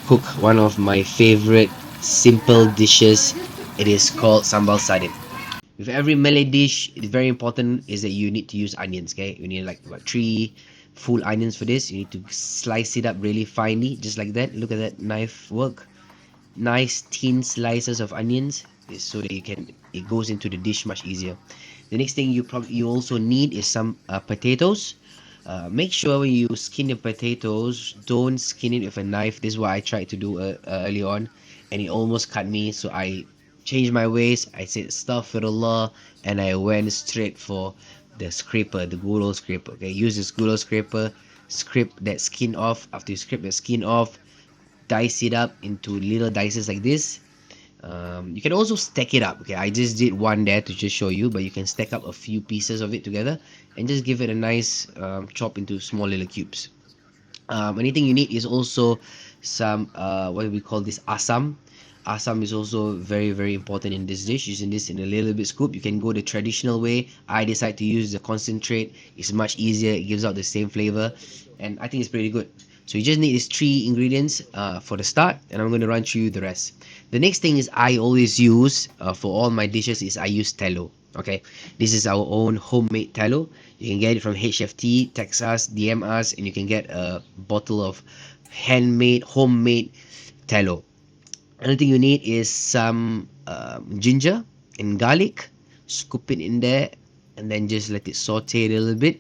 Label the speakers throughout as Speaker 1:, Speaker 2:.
Speaker 1: cook one of my favorite simple dishes. It is called sambal sardine. With every Malay dish, it's very important is that you need to use onions. Okay, you need like about three full onions for this. You need to slice it up really finely, just like that. Look at that knife work. Nice thin slices of onions, so that it goes into the dish much easier. The next thing you also need is some potatoes. Make sure when you skin the potatoes, don't skin it with a knife. This is what I tried to do early on, and it almost cut me. So I changed my ways. I said astaghfirullah, and I went straight for the scraper, the good old scraper. Okay, use this good old scraper, scrape that skin off. After you scrape the skin off, dice it up into little dices like this. You can also stack it up. Okay, I just did one there to just show you, but you can stack up a few pieces of it together and just give it a nice chop into small little cubes. Anything you need is also some what do we call this, asam. Asam is also very important in this dish. Using this in a little bit scoop, you can go the traditional way. I decide to use the concentrate. It's much easier, it gives out the same flavor, and I think it's pretty good. So you just need these three ingredients for the start, and I'm going to run through the rest. The next thing is I always use for all my dishes is I use tallow. Okay, this is our own homemade tallow. You can get it from HFT, text us, DM us, and you can get a bottle of handmade, homemade tallow. Another thing you need is some ginger and garlic. Scoop it in there, and then just let it saute a little bit.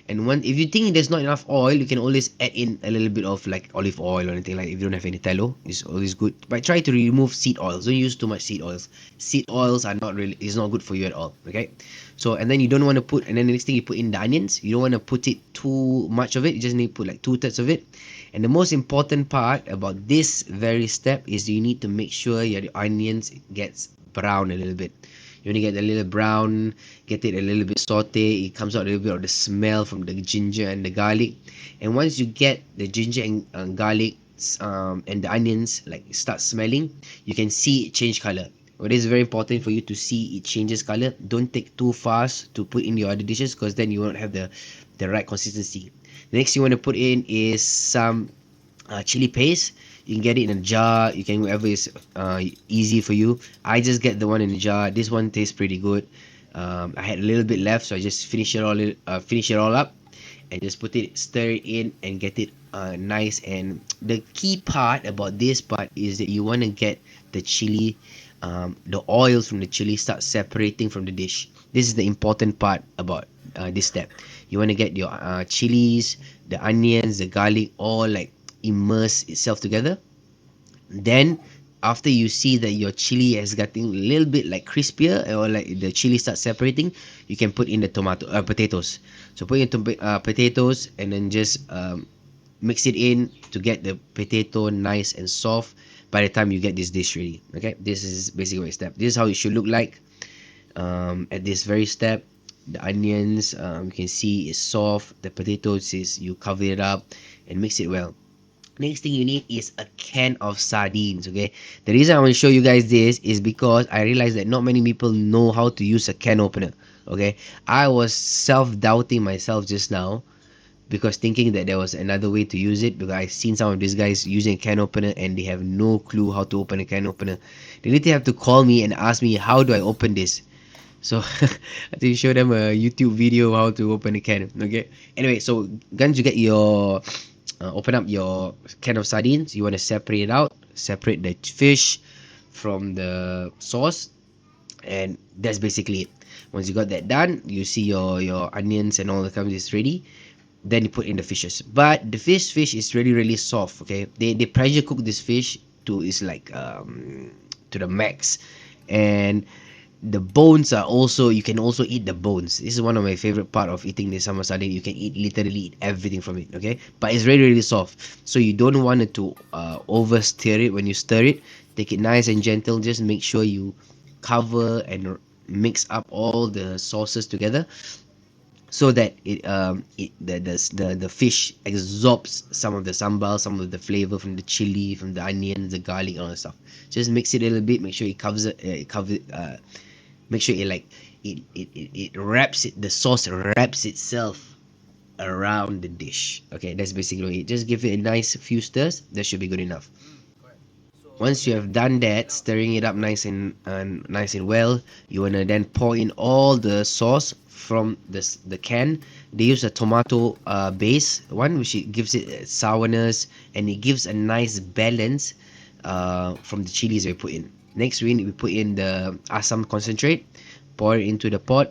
Speaker 1: And if you think there's not enough oil, you can always add in a little bit of like olive oil or anything. Like if you don't have any tallow, it's always good. But try to remove seed oils. Don't use too much seed oils. Seed oils are not really, it's not good for you at all. Okay. So and then you don't want to put, and then the next thing you put in the onions. You don't want to put it too much of it. You just need to put like 2/3 of it. And the most important part about this very step is you need to make sure your onions gets brown a little bit. You want to get a little brown, get it a little bit saute. It comes out a little bit of the smell from the ginger and the garlic. And once you get the ginger and garlic and the onions like start smelling, you can see it change color. It is very important for you to see it changes color. Don't take too fast to put in your other dishes, because then you won't have the right consistency. The next you want to put in is some chili paste. You can get it in a jar. You can whatever is easy for you. I just get the one in the jar. This one tastes pretty good. I had a little bit left, so I just finish it all up, and just put it, stir it in, and get it nice. And the key part about this part is that you want to get the chili, the oils from the chili start separating from the dish. This is the important part about this step. You want to get your chilies, the onions, the garlic, all like immerse itself together. Then after you see that your chili has gotten a little bit like crispier, or like the chili starts separating, you can put in the potatoes. So put in potatoes, and then just mix it in to get the potato nice and soft by the time you get this dish ready. Okay, this is basically what step. This is how it should look like at this very step. The onions, you can see is soft. The potatoes is, you cover it up and mix it well. Next thing you need is a can of sardines. Okay, the reason I want to show you guys this is because I realized that not many people know how to use a can opener. Okay, I was self-doubting myself just now, because thinking that there was another way to use it, because I've seen some of these guys using a can opener and they have no clue how to open a can opener. They literally have to call me and ask me, how do I open this? So I think show them a YouTube video how to open a can. Okay, anyway, so once you get your open up your can of sardines, you want to separate it out, separate the fish from the sauce, and that's basically it. Once you got that done, you see your onions and all the comes is ready. Then you put in the fishes, but the fish is really soft. Okay, they pressure cook this fish to is like to the max. And the bones are also, you can also eat the bones. This is one of my favorite part of eating this summer sardine. You can literally eat everything from it. Okay, but it's really soft, so you don't want it to over stir it. When you stir it, take it nice and gentle. Just make sure you cover and mix up all the sauces together, so that the fish absorbs some of the sambal, some of the flavor from the chili, from the onions, the garlic, and all that stuff. Just mix it a little bit. Make sure it covers it. Make sure it like it wraps it. The sauce wraps itself around the dish. Okay, that's basically it. Just give it a nice few stirs. That should be good enough. Once you have done that, stirring it up nice and well, you wanna then pour in all the sauce from the can. They use a tomato base one, which it gives it sourness, and it gives a nice balance from the chilies we put in. Next, we put in the asam concentrate, pour it into the pot,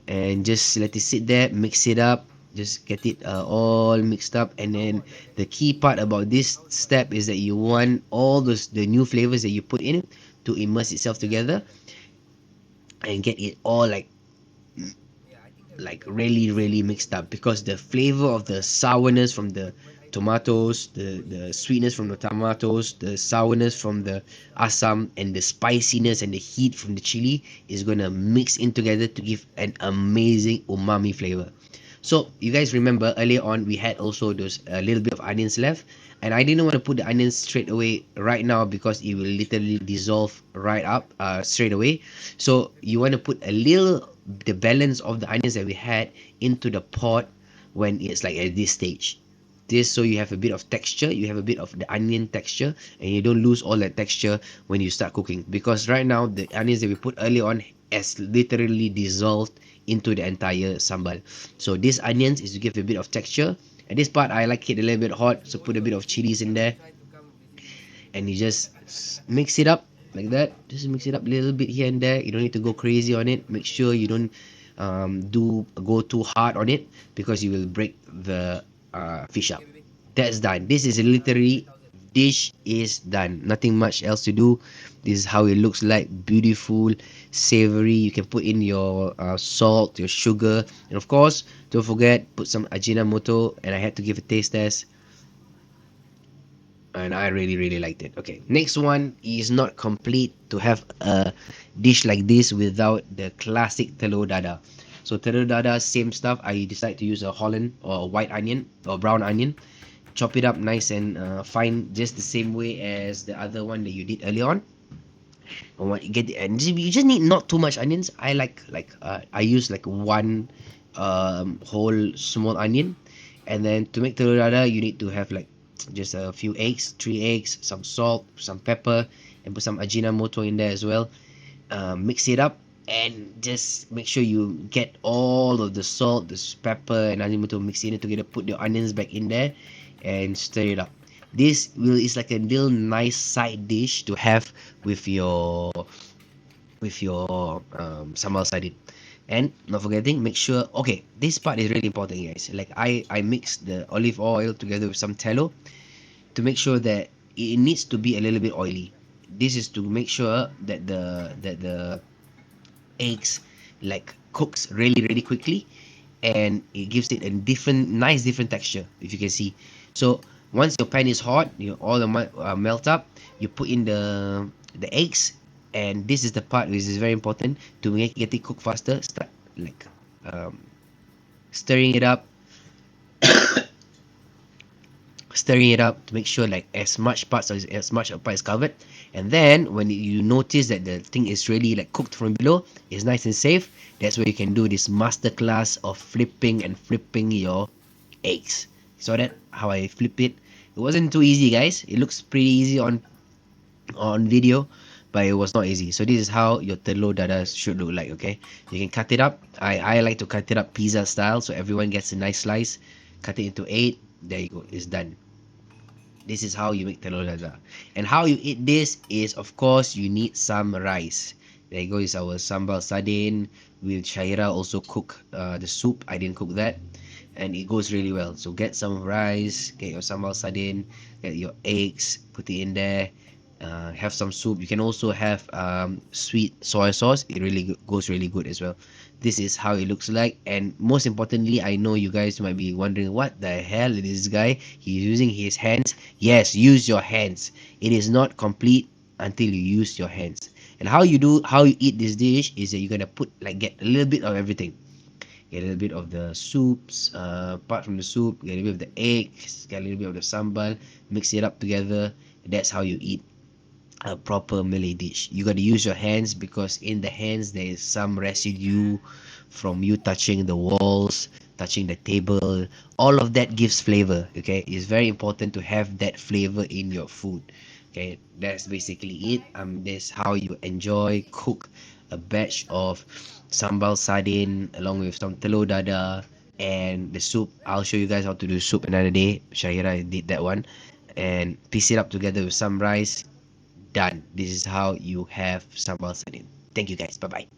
Speaker 1: and just let it sit there, mix it up, just get it all mixed up. And then the key part about this step is that you want all the new flavors that you put in to immerse itself together and get it all like really mixed up, because the flavor of the sourness from the tomatoes, the sweetness from the tomatoes, the sourness from the asam, and the spiciness and the heat from the chili is gonna mix in together to give an amazing umami flavor. So you guys remember earlier on we had also those a little bit of onions left, and I didn't want to put the onions straight away right now because it will literally dissolve right up straight away. So you want to put a little the balance of the onions that we had into the pot when it's like at this stage. This so you have a bit of texture, you have a bit of the onion texture, and you don't lose all that texture when you start cooking, because right now the onions that we put earlier on has literally dissolved into the entire sambal. So these onions is to give a bit of texture. At this part I like it a little bit hot, so put a bit of chilies in there, and you just mix it up like that. Just mix it up a little bit here and there. You don't need to go crazy on it. Make sure you don't go too hard on it, because you will break the fish up. That's done. This is literally dish is done. Nothing much else to do. This is how it looks like. Beautiful, savory. You can put in your salt, your sugar, and of course don't forget put some ajinomoto. And I had to give a taste test, and I really liked it. Okay, next one is not complete to have a dish like this without the classic telur dadah. So telur dadah, same stuff. I decide to use a Holland or a white onion or brown onion, chop it up nice and fine, just the same way as the other one that you did earlier on. And what you get, and you just need not too much onions. I I use like one whole small onion. And then to make telur dadah, you need to have like just a few eggs, 3 eggs, some salt, some pepper, and put some ajinomoto in there as well. Mix it up, and just make sure you get all of the salt, the pepper, and ajinomoto mixed in it together. Put the onions back in there and stir it up. This will is like a little nice side dish to have with your sambal sardine. And not forgetting, make sure, okay, this part is really important, guys. Like I mix the olive oil together with some tallow to make sure that it needs to be a little bit oily. This is to make sure that the eggs like cooks really quickly, and it gives it a different texture, if you can see. So once your pan is hot, all the melt up, you put in the eggs. And this is the part which is very important to get it cook faster. Start like stirring it up stirring it up to make sure like as much part is covered. And then when you notice that the thing is really like cooked from below, it's nice and safe, that's where you can do this master class of flipping your eggs. So that how I flip it. It wasn't too easy, guys. It looks pretty easy on video, but it was not easy. So this is how your telur dadah should look like. Okay, you can cut it up. I like to cut it up pizza style, so everyone gets a nice slice. Cut it into 8. There you go, it's done. This is how you make telur dadah. And how you eat this is, of course, you need some rice. There you go, is our sambal sardine with Shaira. Also cook the soup. I didn't cook that, and it goes really well. So get some rice, get your sambal sardine, get your eggs, put it in there. Have some soup. You can also have sweet soy sauce. It really goes really good as well. This is how it looks like. And most importantly, I know you guys might be wondering, what the hell is this guy, he's using his hands. Yes, use your hands. It is not complete until you use your hands. And how you eat this dish is that you're gonna get a little bit of everything. Get a little bit of the soups, apart from the soup, get a little bit of the eggs, get a little bit of the sambal, mix it up together. That's how you eat a proper Malay dish. You got to use your hands, because in the hands there is some residue from you touching the walls, touching the table. All of that gives flavor. Okay, it's very important to have that flavor in your food. Okay, that's basically it. This how you enjoy cook a batch of sambal sardine along with some telur dada and the soup. I'll show you guys how to do soup another day. Shahira did that one, and piece it up together with some rice. Done. This is how you have sambal sardine. Thank you guys. Bye bye.